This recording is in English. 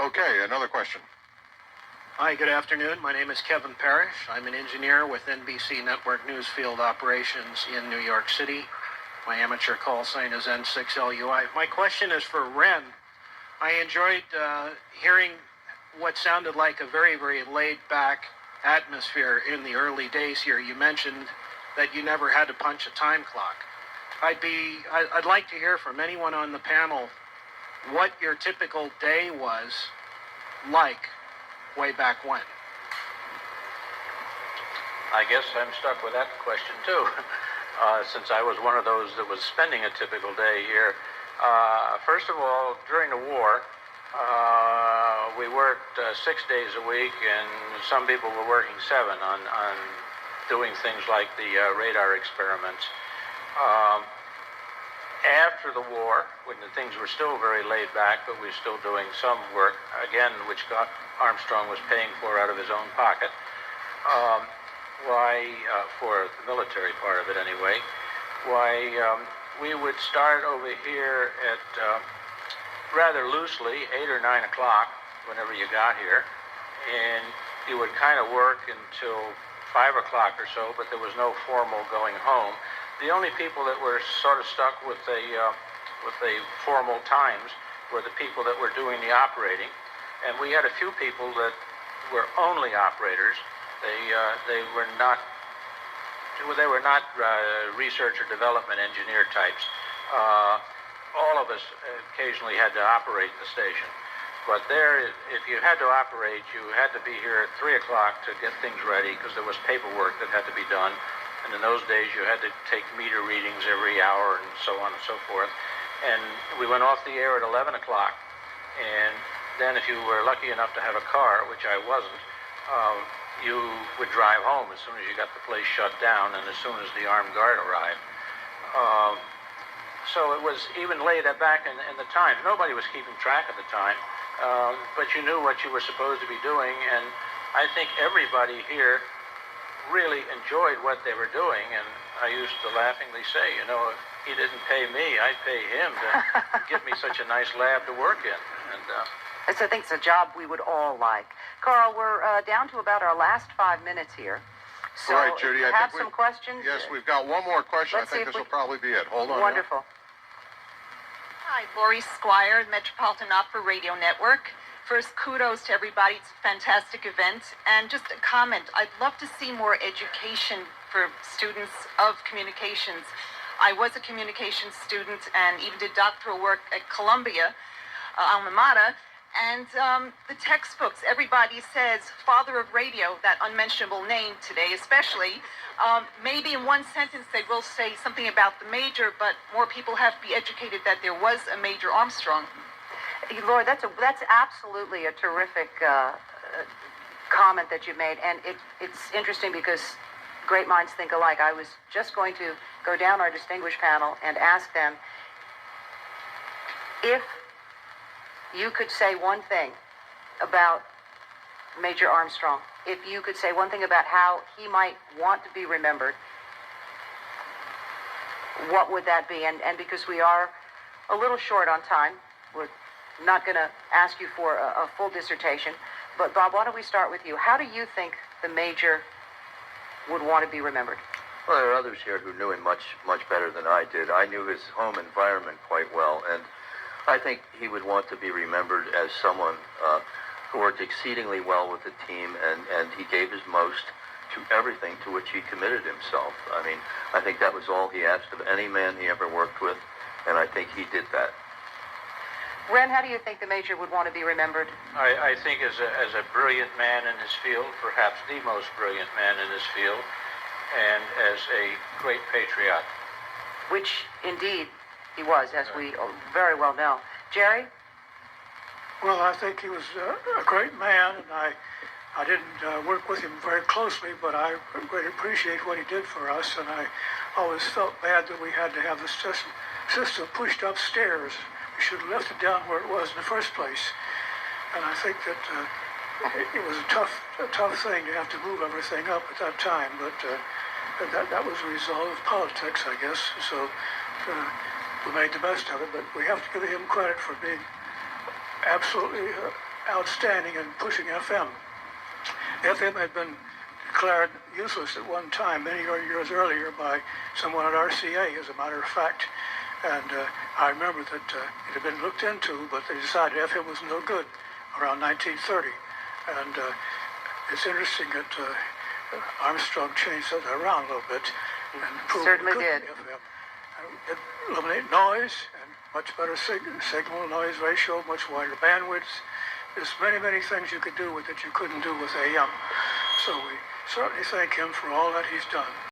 Okay, another question. Hi, good afternoon. My name is Kevin Parrish. I'm an engineer with NBC Network News Field Operations in New York City. My amateur call sign is N6LUI. My question is for Ren. I enjoyed hearing what sounded like a very, very laid-back atmosphere in the early days here. You mentioned that you never had to punch a time clock. I'd like to hear from anyone on the panel what your typical day was like way back when. I guess I'm stuck with that question too, since I was one of those that was spending a typical day here. First of all, during the war, we worked 6 days a week, and some people were working 7 on doing things like the radar experiments. After the war, when the things were still very laid back, but we were still doing some work, again, which Armstrong was paying for out of his own pocket, for the military part of it anyway, we would start over here at rather loosely, 8 or 9 o'clock, whenever you got here, and you would kind of work until 5 o'clock or so, but there was no formal going home. The only people that were sort of stuck with the formal times were the people that were doing the operating, and we had a few people that were only operators. They were not research or development engineer types. All of us occasionally had to operate the station, but there, if you had to operate, you had to be here at 3 o'clock to get things ready because there was paperwork that had to be done. And in those days, you had to take meter readings every hour and so on and so forth. And we went off the air at 11 o'clock. And then if you were lucky enough to have a car, which I wasn't, you would drive home as soon as you got the place shut down and as soon as the armed guard arrived. So it was even laid back in the time. Nobody was keeping track of the time, but you knew what you were supposed to be doing. And I think everybody here really enjoyed what they were doing, and I used to laughingly say, you know, if he didn't pay me, I'd pay him to give me such a nice lab to work in. And I think it's a job we would all like. Carl, we're down to about our last 5 minutes here. So all right, Judy, I have some questions. Yes, we've got one more question. I think this will probably be it. Hold on. Wonderful. Hi, Lori Squire, Metropolitan Opera Radio Network. First, kudos to everybody. It's a fantastic event. And just a comment, I'd love to see more education for students of communications. I was a communications student and even did doctoral work at Columbia, alma mater. And the textbooks, everybody says father of radio, that unmentionable name today especially. Maybe in one sentence they will say something about the major, but more people have to be educated that there was a Major Armstrong. Laura, that's absolutely a terrific comment that you made, and it's interesting because great minds think alike. I was just going to go down our distinguished panel and ask them if you could say one thing about Major Armstrong, if you could say one thing about how he might want to be remembered, what would that be? And because we are a little short on time, we're not going to ask you for a full dissertation, but Bob, why don't we start with you? How do you think the Major would want to be remembered? Well, there are others here who knew him much, much better than I did. I knew his home environment quite well, and I think he would want to be remembered as someone who worked exceedingly well with the team, and he gave his most to everything to which he committed himself. I mean, I think that was all he asked of any man he ever worked with, and I think he did that. Ren, how do you think the Major would want to be remembered? I think as a brilliant man in his field, perhaps the most brilliant man in his field, and as a great patriot. Which, indeed, he was, as we very well know. Jerry? Well, I think he was a great man, and I didn't work with him very closely, but I greatly appreciate what he did for us, and I always felt bad that we had to have the system pushed upstairs. We should have left it down where it was in the first place. And I think that it was a tough thing to have to move everything up at that time, but that was a result of politics, I guess. So we made the best of it, but we have to give him credit for being absolutely outstanding in pushing FM. FM had been declared useless at one time, many years earlier, by someone at RCA, as a matter of fact. And I remember that it had been looked into, but they decided FM was no good around 1930. And it's interesting that Armstrong changed that around a little bit and proved Certainly we could did. FM. It eliminate noise and much better signal noise ratio, much wider bandwidths. There's many, many things you could do with it you couldn't do with AM. So we certainly thank him for all that he's done.